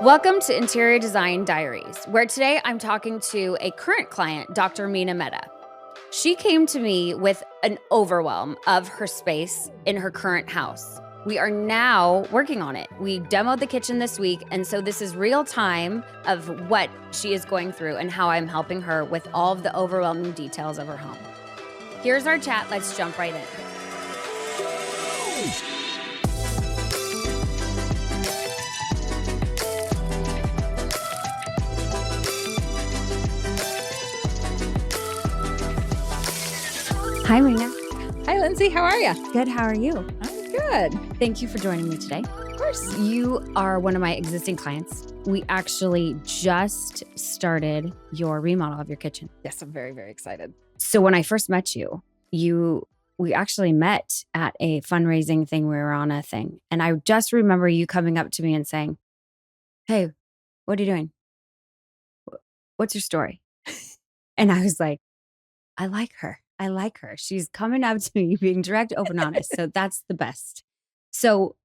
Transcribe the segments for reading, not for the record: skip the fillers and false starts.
Welcome to Interior Design Diaries, where today I'm talking to a current client, Dr. Mina Mehta. She came to me with an overwhelm of her space in her current house. We are now working on it. We demoed the kitchen this week, and so this is real time of what she is going through and how I'm helping her with all of the overwhelming details of her home. Here's our chat. Let's jump right in. Hi, Mina. Hi, Lindsay. How are you? Good. How are you? I'm good. Thank you for joining me today. Of course. You are one of my existing clients. We actually just started your remodel of your kitchen. Yes, I'm very, very excited. So when I first met you, we actually met at a fundraising thing. We were on a thing. And I just remember you coming up to me and saying, "Hey, what are you doing? What's your story?" And I was like, I like her. I like her. She's coming up to me, being direct, open, honest. So that's the best. So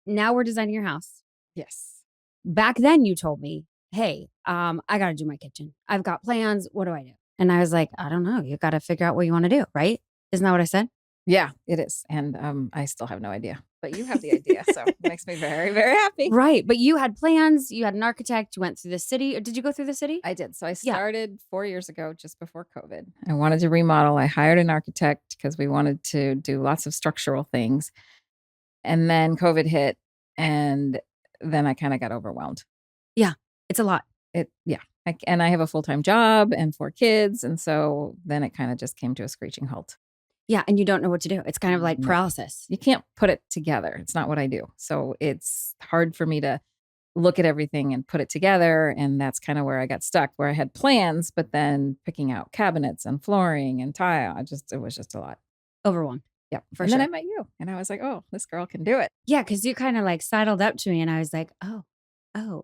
now we're designing your house. Yes. Back then you told me, "Hey, I got to do my kitchen. I've got plans. What do I do?" And I was like, I don't know. You got to figure out what you want to do, right? Isn't that what I said? Yeah, it is. And I still have no idea, but you have the idea. So it makes me very, very happy. Right. But you had plans. You had an architect. You went through the city. Or did you go through the city? I did. So I started 4 years ago, just before COVID. I wanted to remodel. I hired an architect because we wanted to do lots of structural things. And then COVID hit. And then I kind of got overwhelmed. It's a lot. And I have a full-time job and 4 kids. And so then it kind of just came to a screeching halt. Yeah. And you don't know what to do. It's kind of like No. paralysis. You can't put it together. It's not what I do. So it's hard for me to look at everything and put it together. And that's kind of where I got stuck, where I had plans, but then picking out cabinets and flooring and tile, it was just a lot. Overwhelmed. Yeah. For and sure. then I met you and I was like, oh, this girl can do it. Yeah. Cause you kind of like sidled up to me and I was like, oh.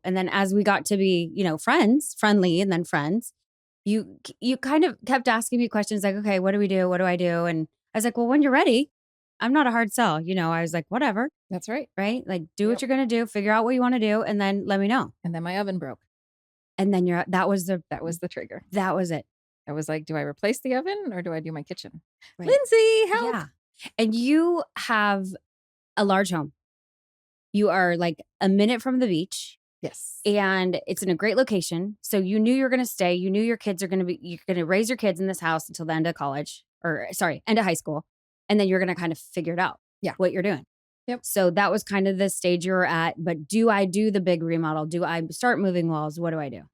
And then as we got to be, friends, friendly and then friends, you kind of kept asking me questions like, okay, what do we do? What do I do? And I was like, well, when you're ready, I'm not a hard sell. I was like, whatever. That's right. Right? Like, do what you're going to do, figure out what you want to do, and then let me know. And then my oven broke. And then that was the trigger. That was it. I was like, do I replace the oven or do I do my kitchen? Right. Lindsay, help. Yeah. And you have a large home. You are like a minute from the beach. Yes. And it's in a great location. So you knew you were going to stay. You knew you're going to raise your kids in this house until the end of college end of high school. And then you're going to kind of figure it out. Yeah. What you're doing. Yep. So that was kind of the stage you were at. But do I do the big remodel? Do I start moving walls? What do I do?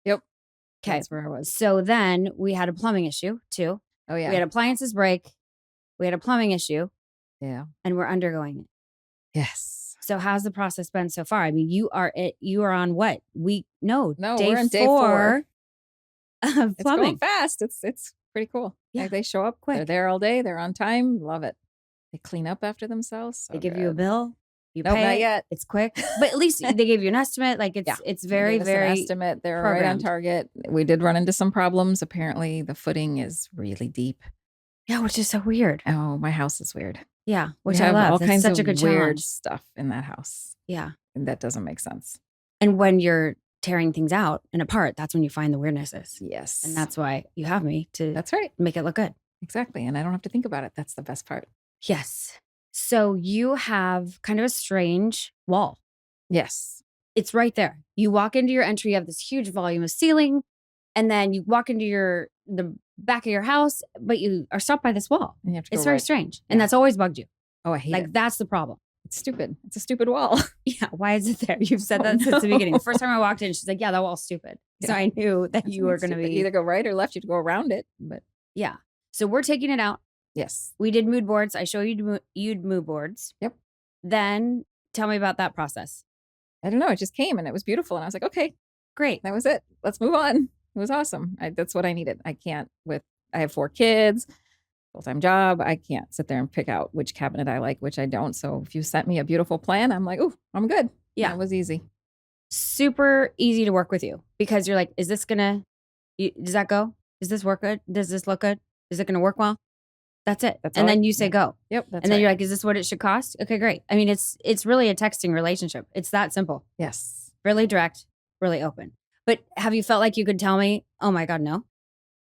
Yep. Okay. That's where I was. So then we had a plumbing issue too. Oh, yeah. We had appliances break. We had a plumbing issue. Yeah. And we're undergoing it. Yes. So how's the process been so far? I mean, you are on what week? No, we're on day 4 of It's plumbing. going fast. It's pretty cool. Yeah. They show up quick. They're there all day. They're on time. Love it. They clean up after themselves. So They give you a bill. You Nope, pay not it. yet. It's quick, but at least they give you an estimate. Like it's very, They gave us an very estimate. They're programmed. right on target. We did run into some problems. Apparently, the footing is really deep. Yeah, which is so weird. Oh, my house is weird. Yeah, which We I have love. all That's kinds such of a good weird challenge. stuff in that house. Yeah, And that doesn't make sense. and when you're tearing things out and apart, that's when you find the weirdnesses. Yes. And that's why you have me to That's right. make it look good. Exactly. And I don't have to think about it. That's the best part. Yes. So you have kind of a strange wall. Yes. It's right there. You walk into your entry, you have this huge volume of ceiling, and then you walk into the back of your house, but you are stopped by this wall. And you have to It's go very right. strange. Yeah. And that's always bugged you. Oh, I hate it. That's the problem. It's stupid. It's a stupid wall. Yeah. Why is it there? You've said that since the beginning. The first time I walked in, she's like, yeah, that wall's stupid. So Yeah. I knew that That's you were going to be. either go right or left. You have to go around it. But Yeah. So we're taking it out. yes. We did mood boards. I showed you'd mood boards. Yep. Then tell me about that process. I don't know. It just came and it was beautiful. And I was like, okay, Great. that was it. Let's move on. It was awesome. That's what I needed. I have 4 kids, full-time job. I can't sit there and pick out which cabinet I like, which I don't. So if you sent me a beautiful plan, I'm like, oh, I'm good. Yeah. It was easy. Super easy to work with you because you're like, is this does that go? Does this work good? Does this look good? Is it going to work well? That's it. That's and all then I- you say yeah. go. Yep. That's And then right. you're like, is this what it should cost? Okay, great. I mean, it's really a texting relationship. It's that simple. Yes. really direct, really open. But have you felt like you could tell me, oh my God, no?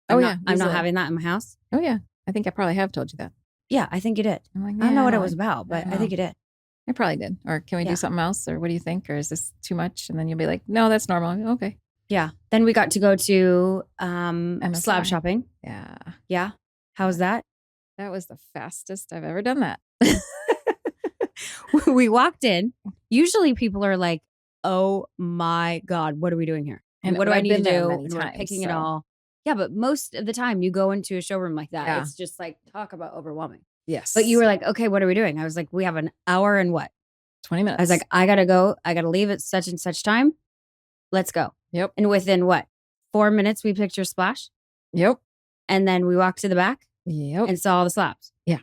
Oh, I'm not easily. having that in my house. Oh, yeah. I think I probably have told you that. Yeah, I think you did. I'm like, I don't know yeah, what it was about, but I think you did. I probably did. Or can we do something else? Or what do you think? Or is this too much? And then you'll be like, no, that's normal. Okay. Yeah. Then we got to go to slab MSI. shopping. Yeah. Yeah. How was that? That was the fastest I've ever done that. We walked in. Usually people are like, oh my God, what are we doing here? And what do I need to do? And we're picking it all. Yeah, but most of the time you go into a showroom like that, it's just like, talk about overwhelming. Yes. But you were like, okay, what are we doing? I was like, we have an hour and what? 20 minutes. I was like, I got to go. I got to leave at such and such time. Let's go. Yep. And within what? 4 minutes, we picked your splash. Yep. And then we walked to the back. Yep. And saw all the slabs. Yeah.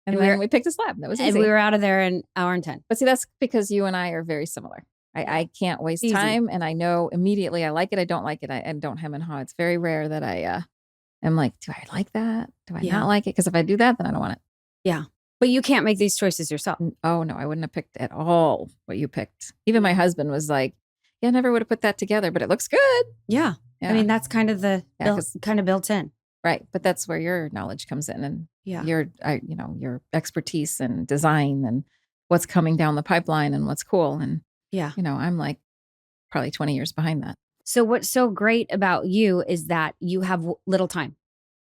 And then we picked a slab. That was easy. And we were out of there in an hour and 10. But see, that's because you and I are very similar. I can't waste time. And I know immediately I like it. I don't like it. I don't hem and haw. It's very rare that I am like, do I like that? Do I not like it? Because if I do that, then I don't want it. Yeah. But you can't make these choices yourself. Oh, no, I wouldn't have picked at all what you picked. Even my husband was like, yeah, I never would have put that together, but it looks good. Yeah. I mean, that's kind of kind of built in. Right. But that's where your knowledge comes in and your expertise and design and what's coming down the pipeline and what's cool. And, I'm like probably 20 years behind that. So what's so great about you is that you have little time.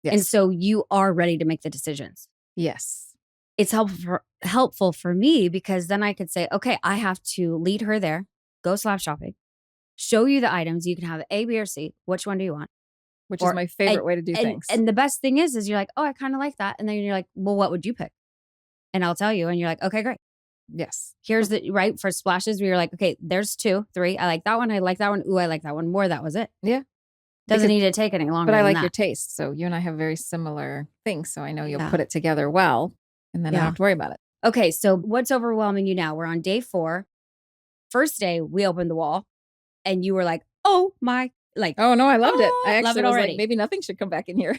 Yes. And so you are ready to make the decisions. Yes. It's helpful for me because then I could say, okay, I have to lead her there, go slab shopping, show you the items. You can have A, B, or C. Which one do you want? Which is my favorite way to do things. And the best thing is you're like, oh, I kind of like that. And then you're like, well, what would you pick? And I'll tell you. And you're like, okay, great. Yes. Here's right for splashes. We were like, okay, there's 2, 3. I like that one. I like that one. Ooh, I like that one more. That was it. Yeah. Doesn't need to take any longer. But I like your taste. So you and I have very similar things. So I know you'll put it together well. And then I don't have to worry about it. Okay. So what's overwhelming you now? We're on day 4. First day, we opened the wall. And you were like, oh my. Oh no, I loved it. I actually love it was already. like, maybe nothing should come back in here.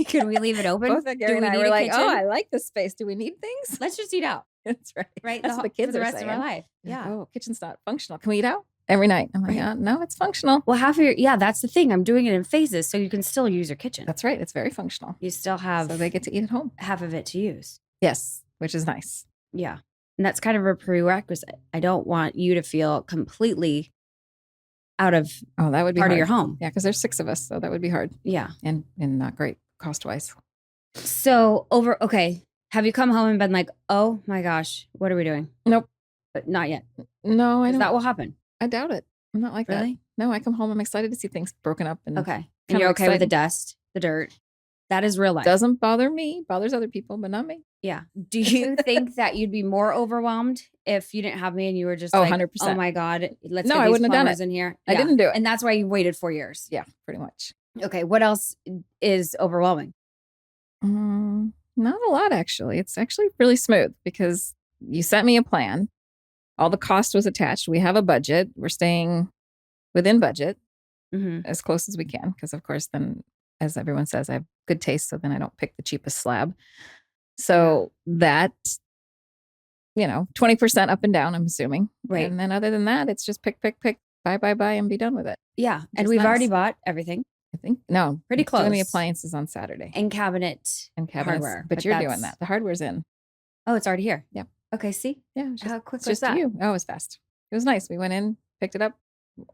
Could we leave it open? Both Gary and I were like, oh, I like this space. Do we need things? Let's just eat out. That's right. Right. That's what the kids for the are rest saying. of our life. Yeah. Oh, kitchen's not functional. Can we eat out? Every night. I'm like, no, it's functional. Well, half of that's the thing. I'm doing it in phases so you can still use your kitchen. That's right. It's very functional. You still have. So they get to eat at home. Half of it to use. Yes. Which is nice. Yeah. And that's kind of a prerequisite. I don't want you to feel completely out of that would be part hard. Of your home. Yeah, because there's 6 of us, so that would be hard. Yeah. And not great cost-wise. So have you come home and been like, oh my gosh, what are we doing? Nope. But not yet. No, I don't. That will happen. I doubt it. I'm not like that. No, I come home, I'm excited to see things broken up. And and you're okay with the dust, the dirt. That is real life. Doesn't bother me. Bothers other people, but not me. Yeah. Do you think that you'd be more overwhelmed if you didn't have me and you were just like, 100%. oh my God, let's no, get I these wouldn't have done it in here. I didn't do it. And that's why you waited 4 years. Yeah, pretty much. Okay. What else is overwhelming? Not a lot, actually. It's actually really smooth because you sent me a plan. All the cost was attached. We have a budget. We're staying within budget as close as we can. Because, of course, then, as everyone says, I have good taste. So then I don't pick the cheapest slab. So that, 20% up and down, I'm assuming. Right. And then other than that, it's just pick, buy, and be done with it. Yeah. And we've already bought everything. I think. No. Pretty close. Doing the appliances on Saturday. And cabinets. Hardware. But you're doing that. The hardware's in. Oh, it's already here? Yeah. Okay, see? Yeah. How quick was just that? You. Oh, it was fast. It was nice. We went in, picked it up,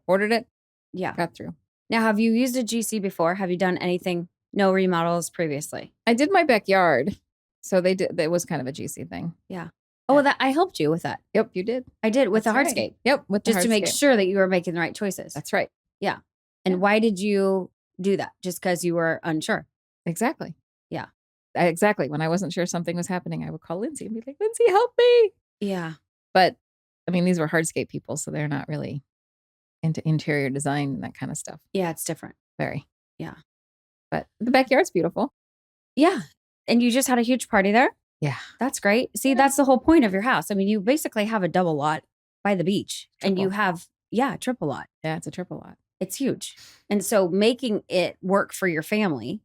ordered it. Yeah. Got through. Now, have you used a GC before? Have you done anything, no remodels previously? I did my backyard. So they did. It was kind of a GC thing. Yeah. Oh, that I helped you with that. Yep, you did. I did with the hardscape. Right. Yep, with the just to make sure that you were making the right choices. That's right. Yeah. And why did you do that? Just because you were unsure? Exactly. Yeah. Exactly. When I wasn't sure something was happening, I would call Lindsay and be like, Lindsay, help me. Yeah. But I mean, these were hardscape people, so they're not really into interior design and that kind of stuff. Yeah, it's different. Very. Yeah. But the backyard's beautiful. Yeah. And you just had a huge party there? Yeah. That's great. See, that's the whole point of your house. I mean, you basically have a double lot by the beach. Triple. And you have, triple lot. Yeah, it's a triple lot. It's huge. And so making it work for your family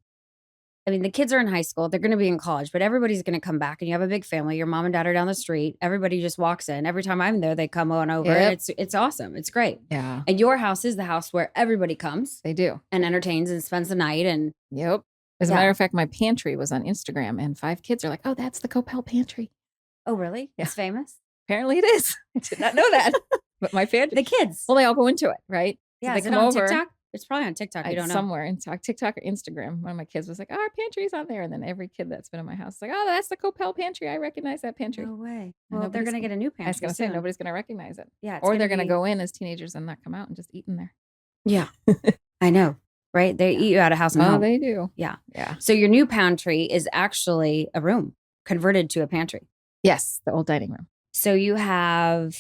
I mean, the kids are in high school. They're going to be in college, but everybody's going to come back and you have a big family. Your mom and dad are down the street. Everybody just walks in. Every time I'm there, they come on over and it's awesome. It's great. Yeah. And your house is the house where everybody comes. They do. And entertains and spends the night. And As a matter of fact, my pantry was on Instagram and 5 kids are like, oh, that's the Kopel pantry. Oh, really? Yeah. It's famous? Apparently it is. I did not know that. But my pantry. The kids. Well, they all go into it, right? Yeah, so is it on TikTok? It's probably on TikTok. I don't know. Somewhere in TikTok or Instagram. One of my kids was like, oh, our pantry's on there. And then every kid that's been in my house is like, oh, that's the Kopel pantry. I recognize that pantry. No way. Well, they're going to get a new pantry. I was going to say, nobody's going to recognize it. Yeah. Or they're going to go in as teenagers and not come out and just eat in there. Yeah. I know. Right? They eat you out of house and home. Oh, they do. Yeah. Yeah. So your new pantry is actually a room converted to a pantry. Yes. The old dining room. So you have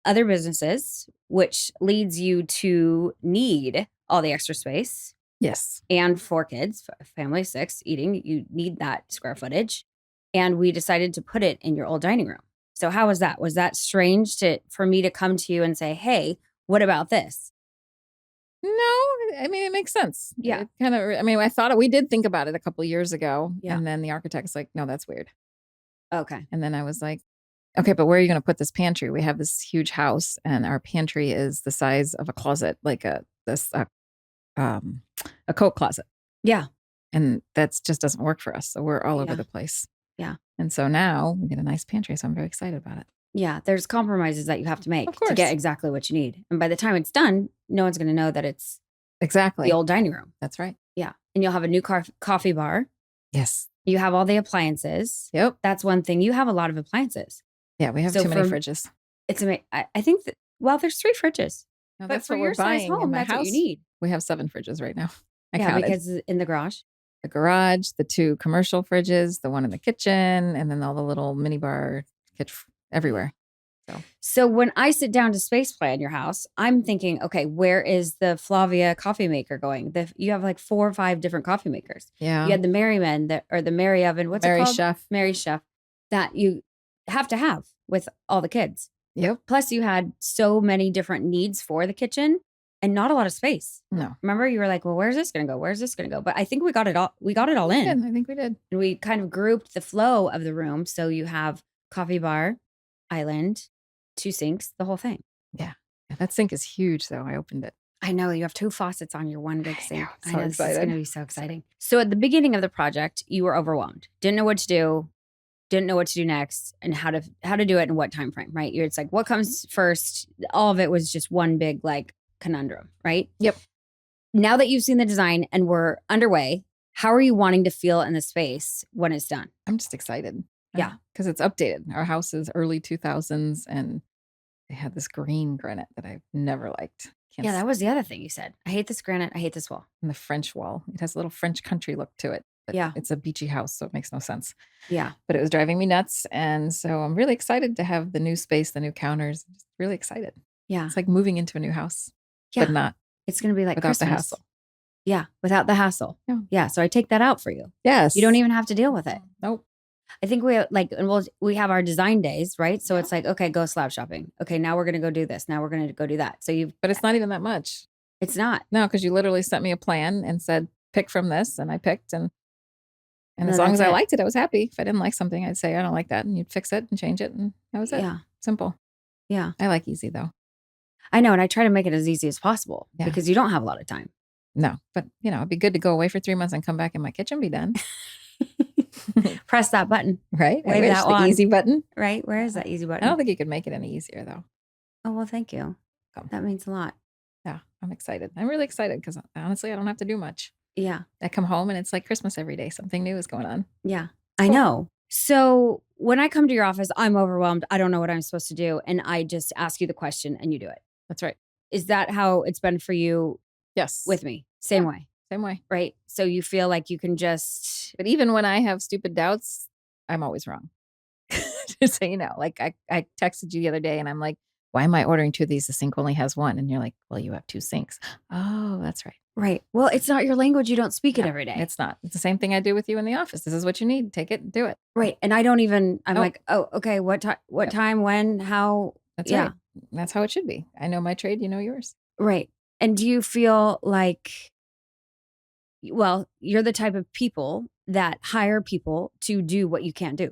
other businesses, which leads you to need all the extra space. Yes. And 4 kids, family of 6 eating, you need that square footage. And we decided to put it in your old dining room. So how was that? Was that strange for me to come to you and say, hey, what about this? No, I mean, it makes sense. Yeah. We did think about it a couple of years ago. Yeah. And then the architect's like, no, that's weird. Okay. And then I was like, okay, but where are you going to put this pantry? We have this huge house and our pantry is the size of a closet, like a coat closet. Yeah. And that just doesn't work for us. So we're all over the place. Yeah. And so now we get a nice pantry. So I'm very excited about it. Yeah. There's compromises that you have to make Of course. to get exactly what you need. And by the time it's done, no one's going to know that it's exactly the old dining room. That's right. Yeah. And you'll have a new coffee bar. Yes. You have all the appliances. Yep. That's one thing. You have a lot of appliances. Yeah. We have too many fridges. It's amazing. I think that, there's 3 fridges. No, but that's for what your we're buying size home, in my that's house. What you need. We have 7 fridges right now. I yeah, counted. because in the garage. The garage, the 2 commercial fridges, the one in the kitchen, and then all the little mini bar everywhere. So when I sit down to space plan your house, I'm thinking, okay, where is the Flavia coffee maker going? You have like 4 or 5 different coffee makers. Yeah. You had the Merryman or the Mary Oven. What's Mary it called? Chef. Mary Chef. That you have to have with all the kids. Yep. Plus you had so many different needs for the kitchen and not a lot of space. No. Remember you were like, well, where's this going to go? Where's this going to go? But I think we got it all. We got it all in. I think we did. And we kind of grouped the flow of the room. So you have coffee bar, island, 2 sinks, the whole thing. Yeah. That sink is huge though. I opened it. I know you have 2 faucets on your one big sink. I know. This is going to be so exciting. So at the beginning of the project, you were overwhelmed. Didn't know what to do. Didn't know what to do next and how to do it in what time frame, right? It's like, what comes first? All of it was just one big like conundrum, right? Yep. Now that you've seen the design and we're underway, how are you wanting to feel in the space when it's done? I'm just excited. Yeah. Because it's updated. Our house is early 2000s and they had this green granite that I've never liked. Yeah, that was the other thing you said. I hate this granite. I hate this wall. And the French wall. It has a little French country look to it. Yeah. It's a beachy house, so it makes no sense. Yeah. But it was driving me nuts. And so I'm really excited to have the new space, the new counters. Just really excited. Yeah. It's like moving into a new house, but not. It's going to be like without Christmas. the hassle. Yeah. Without the hassle. Yeah. Yeah. So I take that out for you. Yes. You don't even have to deal with it. Nope. I think we have our design days, right? So it's like, okay, go slab shopping. Okay, now we're going to go do this. Now we're going to go do that. But it's not even that much. It's not. No, because you literally sent me a plan and said, pick from this. And I picked. And as long as I liked it, I was happy. If I didn't like something, I'd say, I don't like that. And you'd fix it and change it. And that was it. Yeah. Simple. Yeah. I like easy though. I know. And I try to make it as easy as possible Yeah. because you don't have a lot of time. No, but it'd be good to go away for 3 months and come back and my kitchen be done. Press that button. Right? Wave that the easy button. Right? Where is that easy button? I don't think you could make it any easier though. Oh, well, thank you. That means a lot. Yeah, I'm excited. I'm really excited because honestly, I don't have to do much. Yeah. I come home and it's like Christmas every day. Something new is going on. Yeah, I know. So when I come to your office, I'm overwhelmed. I don't know what I'm supposed to do. And I just ask you the question and you do it. That's right. Is that how it's been for you? Yes. With me? Same way. Same way. Right. So you feel like you can just. But even when I have stupid doubts, I'm always wrong. Just so you know, like I texted you the other day and I'm like, why am I ordering 2 of these? The sink only has 1. And you're like, well, you have 2 sinks. Oh, that's right. Right. Well, it's not your language. You don't speak it every day. It's not. It's the same thing I do with you in the office. This is what you need. Take it, do it. Right. And I don't even, I'm like, oh, okay. What time, when, how? That's right. That's how it should be. I know my trade. You know yours. Right. And do you feel like Well, you're the type of people that hire people to do what you can't do.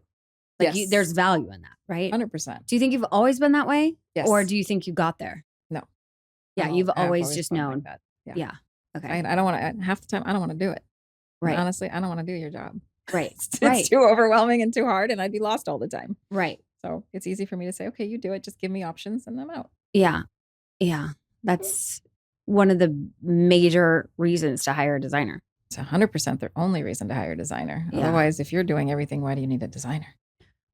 Like there's value in that, right? 100%. Do you think you've always been that way? Yes. Or do you think you got there? No. Yeah, you've always just known. Like that. Yeah. Okay. I don't want to, half the time, I don't want to do it. Right. And honestly, I don't want to do your job. Right. It's too overwhelming and too hard, and I'd be lost all the time. Right. So it's easy for me to say, okay, you do it. Just give me options and I'm out. Yeah. Yeah. That's one of the major reasons to hire a designer. It's 100% the only reason to hire a designer. Yeah. Otherwise, if you're doing everything, why do you need a designer?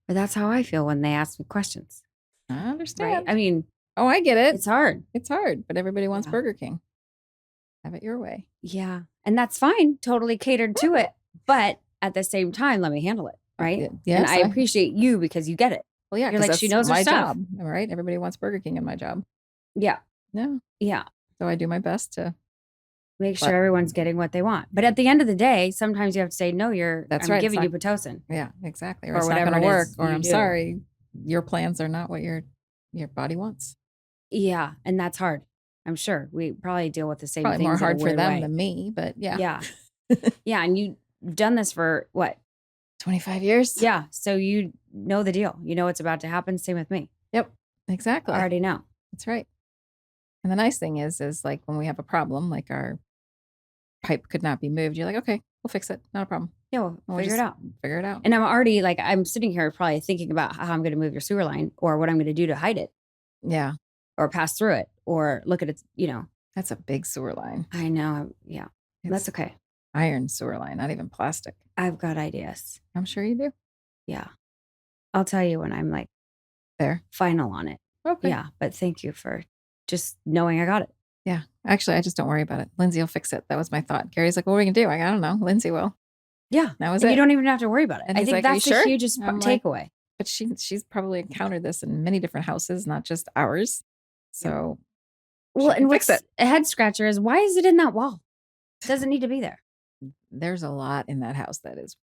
But that's how I feel when they ask me questions. I understand. Right? I mean, I get it. It's hard. It's hard, but everybody wants Burger King. Have it your way. Yeah. And that's fine. Totally catered to it. But at the same time, let me handle it. Right. Yes, and I appreciate you because you get it. Well, yeah. You're like, she knows her stuff. Job. Right. Everybody wants Burger King in my job. Yeah. Yeah. Yeah. So I do my best to make sure everyone's getting what they want. But at the end of the day, sometimes you have to say, no, I'm giving you Pitocin. Yeah, exactly. Or it's whatever not going to work. Or I'm do. sorry, your plans are not what your body wants. Yeah. And that's hard. I'm sure we probably deal with the same things. More hard for them than me, but yeah. Yeah. Yeah. And you've done this for what? 25 years? Yeah. So you know the deal. You know what's about to happen. Same with me. Yep. Exactly. I already know. That's right. And the nice thing is like when we have a problem, like our pipe could not be moved, you're like, okay, we'll fix it. Not a problem. Yeah, we'll figure it out. Figure it out. And I'm already like, I'm sitting here probably thinking about how I'm going to move your sewer line or what I'm going to do to hide it. Yeah. Or pass through it or look at it, That's a big sewer line. I know. Yeah. That's okay. Iron sewer line, not even plastic. I've got ideas. I'm sure you do. Yeah. I'll tell you when I'm like there, final on it. Okay. Yeah. But thank you for just knowing I got it. Yeah. Actually, I just don't worry about it. Lindsay will fix it. That was my thought. Gary's like, what are we going to do? I don't know. Lindsay will. Yeah. That was it. You don't even have to worry about it. And I think like, that's the hugest takeaway. But she's probably encountered this in many different houses, not just ours. So, well, and what's a head scratcher is why is it in that wall? It doesn't need to be there. There's a lot in that house that is.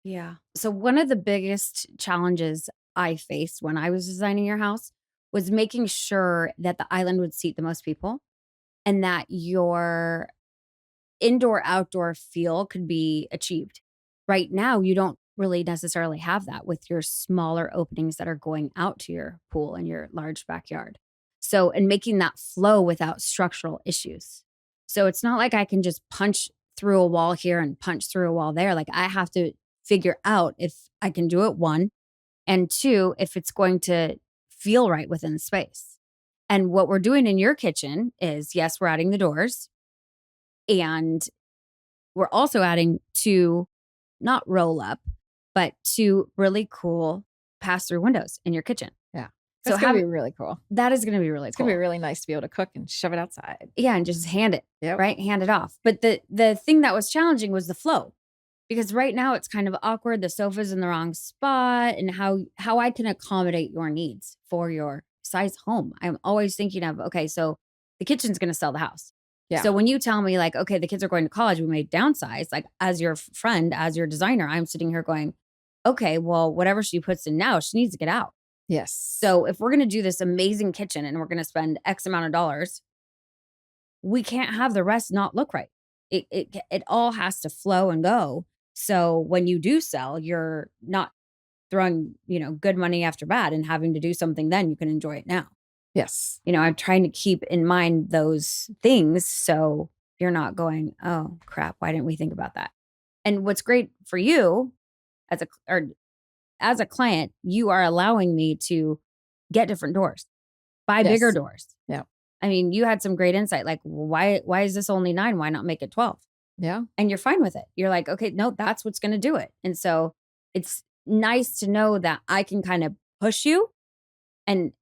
Yeah. So one of the biggest challenges I faced when I was designing your house was making sure that the island would seat the most people and that your indoor-outdoor feel could be achieved. Right now, you don't really necessarily have that with your smaller openings that are going out to your pool and your large backyard. So, and making that flow without structural issues. So it's not like I can just punch through a wall here and punch through a wall there. Like I have to figure out if I can do it, one, and two, if it's going to feel right within the space. And what we're doing in your kitchen is, yes, we're adding the doors. And we're also adding 2, not roll up, but 2 really cool pass-through windows in your kitchen. Yeah. That's going to be really cool. That is going to be really cool. It's going to be really nice to be able to cook and shove it outside. Yeah, and just hand it, yep. Right? Hand it off. But the thing that was challenging was the flow. Because right now it's kind of awkward. The sofa's in the wrong spot and how I can accommodate your needs for your size home. I'm always thinking of, okay, so the kitchen's going to sell the house. Yeah. So when you tell me like, okay, the kids are going to college, we may downsize, like as your friend, as your designer, I'm sitting here going, okay, well, whatever she puts in now, she needs to get out. Yes. So if we're going to do this amazing kitchen and we're going to spend X amount of dollars, we can't have the rest not look right. It all has to flow and go. So when you do sell, you're not throwing, good money after bad and having to do something then you can enjoy it now. Yes. I'm trying to keep in mind those things so you're not going, oh crap, why didn't we think about that? And what's great for you as a client, you are allowing me to get different doors, buy bigger doors. Yeah. I mean, you had some great insight. Like, why is this only 9? Why not make it 12? Yeah. And you're fine with it. You're like, okay, no, that's what's going to do it. And so it's nice to know that I can kind of push you and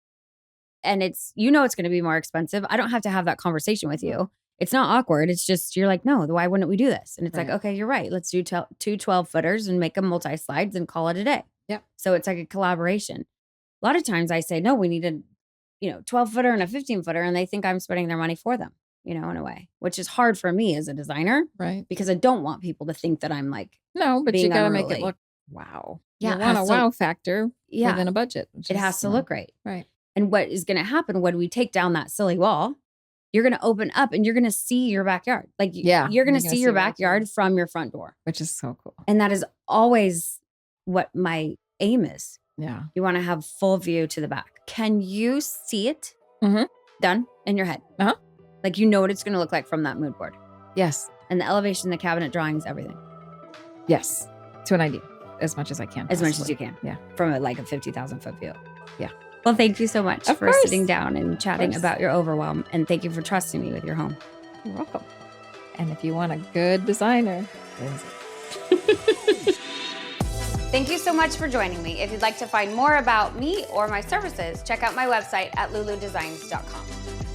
it's, it's going to be more expensive. I don't have to have that conversation with you. It's not awkward. It's just, you're like, no, why wouldn't we do this? And it's like, okay, you're right. Let's do 2 12-footers and make them multi-slides and call it a day. Yeah. So it's like a collaboration. A lot of times I say, no, we need a 12-footer and a 15-footer. And they think I'm spending their money for them, in a way, which is hard for me as a designer. Right. Because I don't want people to think that I'm like, no, but you got to make it look wow. Yeah. You want a wow factor within a budget. It has to look right. Right. And what is going to happen when we take down that silly wall, you're going to open up and you're going to see your backyard. Like you're going to see your backyard from your front door. Which is so cool. And that is always what my aim is. Yeah. You want to have full view to the back. Can you see it done in your head? Uh-huh. Like you know what it's going to look like from that mood board. Yes. And the elevation, the cabinet drawings, everything. Yes. To an idea. As much as I can. As much as you can. Yeah. From a 50,000 foot view. Yeah. Well, thank you so much for sitting down and chatting about your overwhelm. And thank you for trusting me with your home. You're welcome. And if you want a good designer, Lindsay. Thank you so much for joining me. If you'd like to find more about me or my services, check out my website at luludesigns.com.